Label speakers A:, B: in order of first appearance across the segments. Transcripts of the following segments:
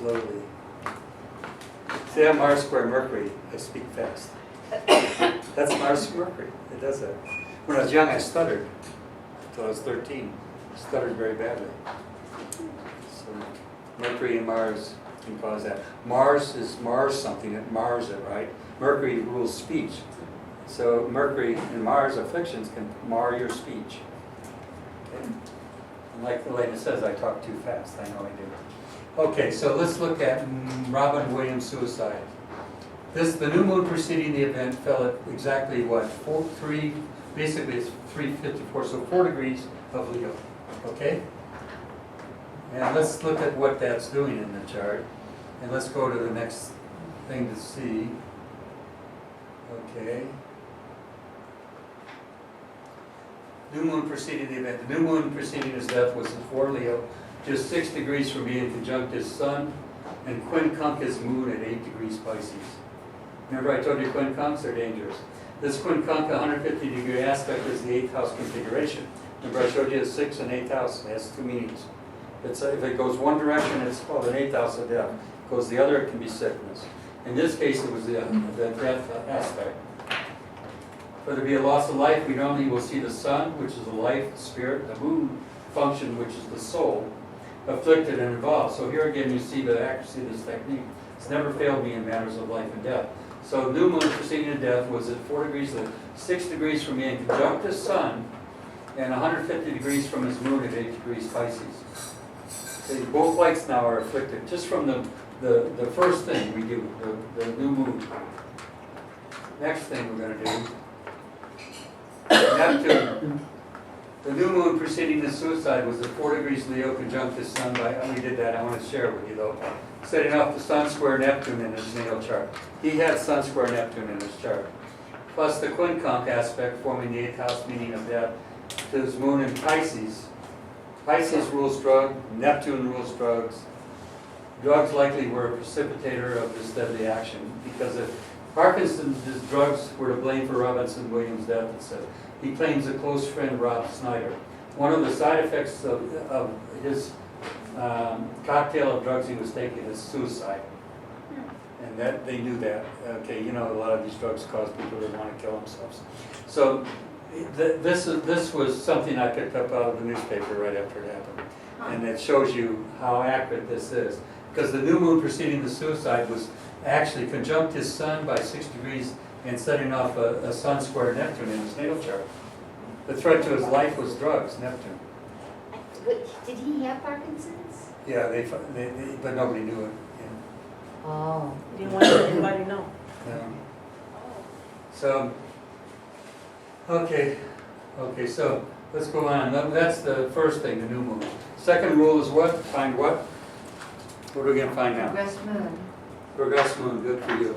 A: slowly. See that Mars square Mercury? I speak fast. That's Mars Mercury. It does that. When I was young, I stuttered until I was 13. Stuttered very badly. So Mercury and Mars can cause that. Mars is Mars something. It mars it, right? Mercury rules speech. So Mercury and Mars afflictions can mar your speech. Okay? And like Elena says, I talk too fast. I know I do. Okay, so let's look at Robin Williams' suicide. The new moon preceding the event fell at exactly what? Basically it's 3:54, so 4 degrees of Leo. Okay? And let's look at what that's doing in the chart. And let's go to the next thing to see. Okay. New moon preceding the event. The new moon preceding his death was in 4 Leo, just 6 degrees from being conjunct his sun, and quincunx his moon at 8 degrees Pisces. Remember I told you quincunx are dangerous. This quincunx 150-degree aspect is the 8th house configuration. Remember I showed you the 6th and 8th house. It has 2 meanings. If it goes one direction, it's called an 8th house of death. If it goes the other, it can be sickness. In this case, it was the death aspect. For there to be a loss of life, we normally will see the sun, which is the life, spirit, the moon function, which is the soul, afflicted and involved. So here again, you see the accuracy of this technique. It's never failed me in matters of life and death. So new moon preceding the death was at 4 degrees, 6 degrees from being conjunct his sun, and 150 degrees from his moon at 8 degrees Pisces. Okay, both lights now are afflicted, just from the first thing we do, the new moon. Next thing we're going to do, Neptune. The new moon preceding the suicide was at 4 degrees Leo conjunct his sun. We did that, I want to share with you though. Setting off the sun square Neptune in his natal chart. He had sun square Neptune in his chart. Plus the quincunx aspect forming the 8th house meaning of death to his moon in Pisces. Pisces rules drug, Neptune rules drugs. Drugs likely were a precipitator of this deadly action because if Parkinson's drugs were to blame for Robinson Williams' death, it said. He claims a close friend, Rob Snyder. One of the side effects of his cocktail of drugs he was taking is suicide. And that they knew that. Okay, you know a lot of these drugs cause people to want to kill themselves. So this was something I picked up out of the newspaper right after it happened. And it shows you how accurate this is. Because the new moon preceding the suicide was actually conjunct his sun by 6 degrees and setting off a sun square Neptune in his natal chart. The threat to his life was drugs, Neptune.
B: Did he have Parkinson's?
A: Yeah, but nobody knew it. Yeah.
B: Oh.
C: Didn't want anybody to know.
A: Yeah. So, okay, so let's go on. That's the first thing, the new moon. Second rule is what? Find what? What are we going to find now?
B: Progress moon.
A: Progress moon, good for you.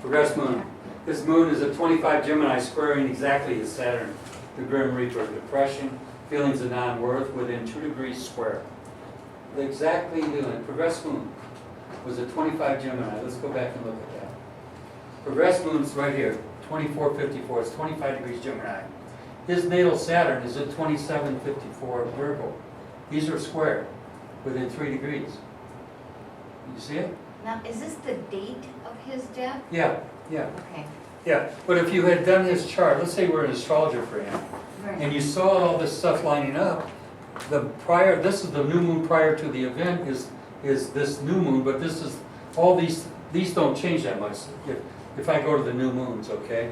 A: Progress moon. This moon is a 25 Gemini squaring exactly his Saturn, the Grim Reaper, depression, feelings of non-worth within 2 degrees square. Exactly doing. Progress moon was a 25 Gemini. Let's go back and look at that. Progress moon's right here, 2454. It's 25 degrees Gemini. His natal Saturn is at 2754 Virgo. These are square within 3 degrees. You see it?
B: Now, is this the date of his death?
A: Yeah.
B: Okay.
A: Yeah, but if you had done his chart, let's say we're an astrologer for him,
B: Right.
A: and you saw all this stuff lining up, this is the new moon prior to the event is this new moon, but this is, all these don't change that much. If I go to the new moons, okay?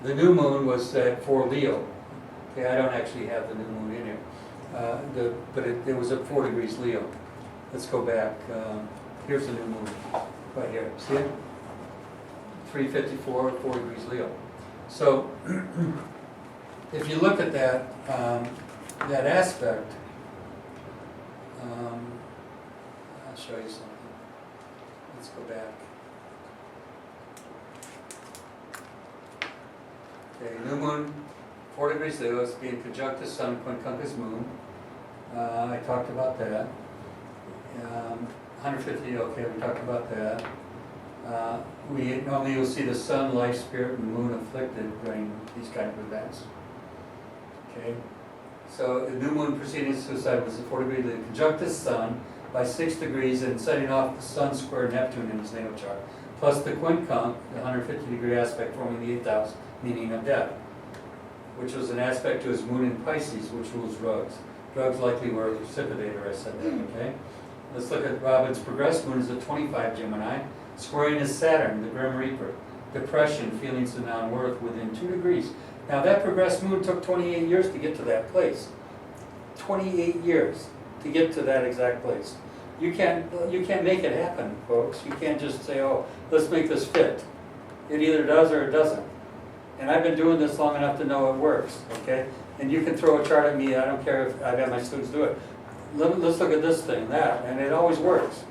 A: The new moon was for Leo. Okay, I don't actually have the new moon in here. But it was at 4 degrees Leo. Let's go back. Here's the new moon, right here. See it? 354, 4 degrees Leo. So, if you look at that that aspect, I'll show you something. Let's go back. Okay, new moon, 4 degrees Leo. It's being conjunct the sun, quincunx his moon. I talked about that. 150, okay, we talked about that. We normally will see the sun, life, spirit, and moon afflicted during these kind of events. Okay, so the new moon preceding suicide was at 4 degrees Leo, conjunct the sun by 6 degrees and setting off the Sun square Neptune in his natal chart, plus the quincunx, the 150-degree aspect forming the 8th house, meaning of death, which was an aspect to his moon in Pisces, which rules drugs. Drugs likely were a precipitator, I said that, okay? Let's look at Robin's progressed moon is a 25 Gemini, squaring his Saturn, the Grim Reaper. Depression, feelings of non-worth within 2 degrees. Now that progressed moon took 28 years to get to that place. 28 years to get to that exact place. You can't make it happen, folks. You can't just say, oh, let's make this fit. It either does or it doesn't. And I've been doing this long enough to know it works, okay? And you can throw a chart at me, I don't care if I've had my students do it. Let's look at this thing, that, and it always works.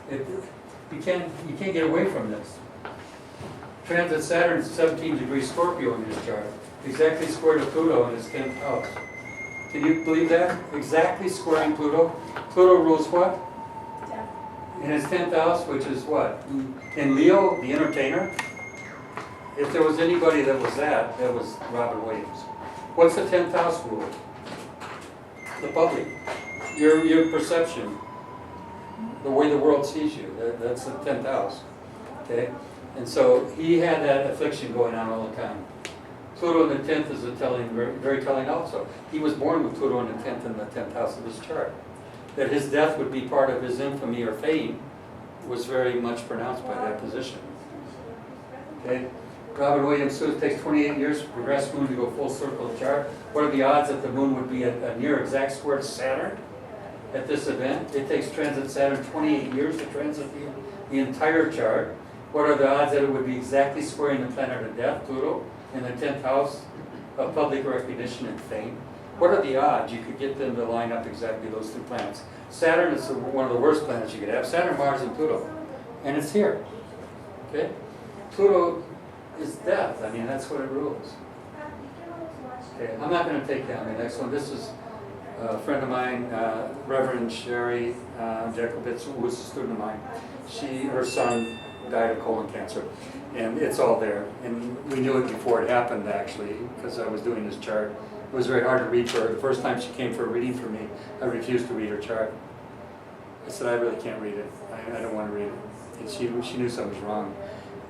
A: You can't get away from this. Transit Saturn is 17 degrees Scorpio in his chart, exactly square to Pluto in his 10th house. Can you believe that? Exactly squaring Pluto. Pluto rules what? In his 10th house, which is what? In Leo, the entertainer. If there was anybody that was Robin Williams. What's the 10th house rule? The public. Your perception. The way the world sees you. That's the 10th house. Okay? And so he had that affliction going on all the time. Pluto in the 10th is very telling also. He was born with Pluto in the 10th in the 10th house of his chart. That his death would be part of his infamy or fame was very much pronounced by that position. Okay? Robin Williams says it takes 28 years for progressed moon to go full circle chart. What are the odds that the moon would be a near exact square to Saturn at this event? It takes transit Saturn 28 years to transit the entire chart. What are the odds that it would be exactly squaring the planet of death, Pluto, in the 10th house of public recognition and fame? What are the odds you could get them to line up exactly those two planets? Saturn is one of the worst planets you could have. Saturn, Mars, and Pluto. And it's here. Okay? Pluto is death. I mean, that's what it rules. Okay, I'm not going to take down the next one. This is a friend of mine, Reverend Sherry Jacobitz, who was a student of mine. Her son died of colon cancer, and it's all there. And we knew it before it happened, actually, because I was doing this chart. It was very hard to read for her. The first time she came for a reading for me, I refused to read her chart. I said, I really can't read it. I don't want to read it. And she knew something was wrong.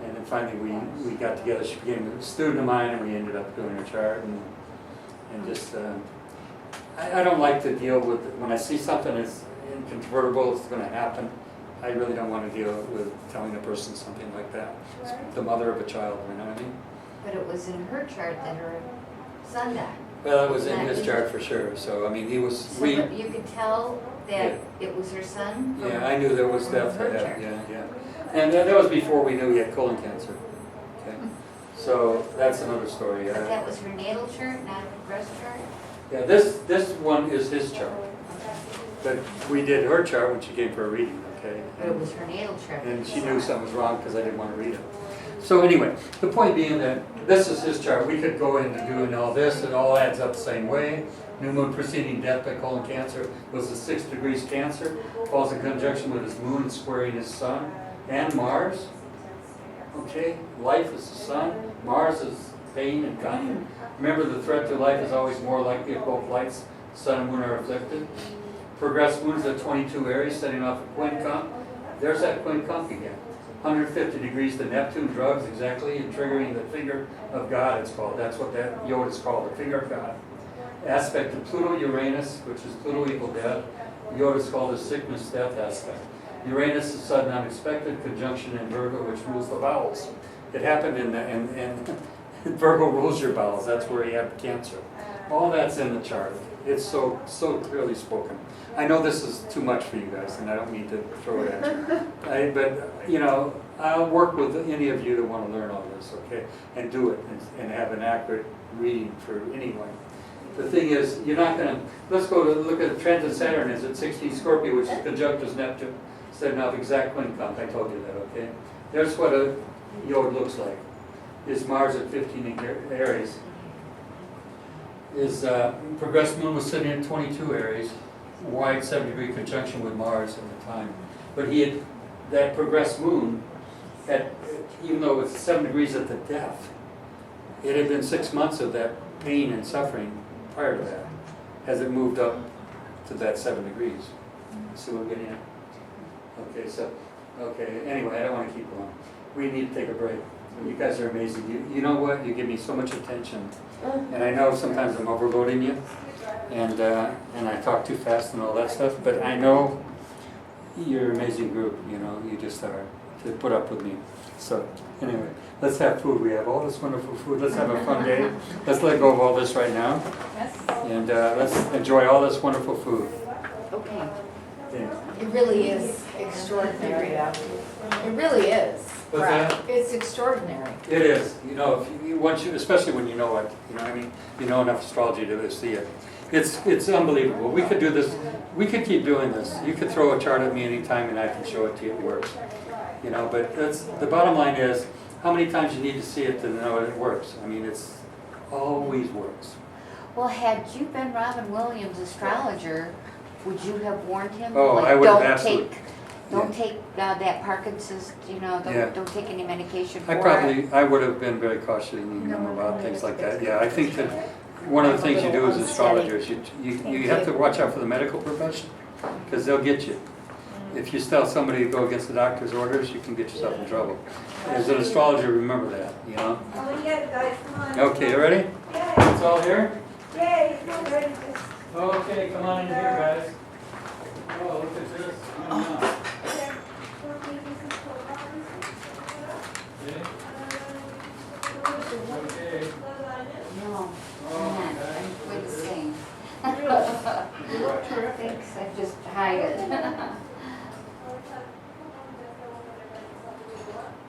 A: And then finally we got together. She became a student of mine, and we ended up doing her chart. And just, I don't like to deal with, when I see something that's incontrovertible, it's going to happen. I really don't want to deal with telling a person something like that. It's the mother of a child, you know what I mean?
B: But it was in her chart that her son died.
A: Well, it was in his chart for sure. So, I mean, he was...
B: So you could tell that it was her son?
A: Yeah, I knew there was death for that. Yeah. And that was before we knew he had colon cancer. Okay. So, that's another story.
B: But that was her natal chart, not her breast chart?
A: Yeah, this one is his chart. But we did her chart when she came for a reading, okay?
B: But it was her natal chart.
A: And she knew something was wrong because I didn't want to read it. So anyway, the point being that this is his chart. We could go into doing all this. It all adds up the same way. New moon preceding death by colon cancer was the 6 degrees Cancer. Falls in conjunction with his moon squaring his sun and Mars. Okay, life is the sun. Mars is pain and conflict. Remember, the threat to life is always more likely if both lights, sun and moon, are afflicted. Progressed moons at 22 Aries, setting off a quincunx. There's that quincunx again. 150 degrees to Neptune, drugs exactly, and triggering the finger of God, it's called. That's what that Yod is called, the finger of God. Aspect to Pluto, Uranus, which is Pluto equal death. Yod is called the sickness, death aspect. Uranus is sudden, unexpected, conjunction in Virgo, which rules the bowels. It happened in Virgo rules your bowels. That's where you have cancer. All that's in the chart. It's so clearly spoken. I know this is too much for you guys, and I don't mean to throw it at you. But, you know, I'll work with any of you that want to learn all this, okay? And do it, and have an accurate reading for anyone. The thing is, you're not going to... Let's go to look at transit Saturn. Is at 16 Scorpio, which is conjunct as Neptune. Setting off exact quincunx. I told you that, okay? There's what a Yod looks like. Is Mars at 15 in Aries. His progressed moon was sitting at 22 Aries, wide 7-degree conjunction with Mars at the time. But he had that progressed moon, even though it's 7 degrees at the death, it had been 6 months of that pain and suffering prior to that, as it moved up to that 7 degrees. See what I'm getting at? Okay, so, okay, anyway, I don't want to keep going. We need to take a break. You guys are amazing. You know what? You give me so much attention. And I know sometimes I'm overloading you, and I talk too fast and all that stuff, but I know you're an amazing group, you know, you just are, to put up with me. So, anyway, let's have food. We have all this wonderful food. Let's have a fun day. Let's let go of all this right now,
B: Yes.
A: and let's enjoy all this wonderful food.
B: Okay.
A: Yeah.
B: It really is extraordinary. It really is.
A: What's
B: Right.
A: that?
B: It's extraordinary.
A: It is, you know, if you, once you, especially when you know it, you know what I mean? You know enough astrology to see it. It's unbelievable. We could do this, we could keep doing this. You could throw a chart at me anytime and I can show it to you, it works. You know, but that's, the bottom line is, how many times you need to see it to know it works. I mean, it's always works.
B: Well, had you been Robin Williams' astrologer, would you have warned him?
A: Oh,
B: Like,
A: I would have
B: don't
A: absolutely.
B: Don't take that Parkinson's, you know,
A: Yeah.
B: don't take any medication for
A: I would have been very cautious, you know, about things like that. Yeah, I think that one of the things you do as astrologers, you have to watch out for the medical profession, because they'll get you. If you tell somebody to go against the doctor's orders, you can get yourself in trouble. As an astrologer, remember that, you know?
D: Oh, yeah, guys, come on.
A: Okay, you ready?
D: Yay,
A: It's all here?
D: yay, it's not ready.
A: Okay, come on in here, guys. Oh, look at this. Okay.
B: No,
A: Oh,
B: man,
A: okay.
B: we're the same. Thanks, I just hide it.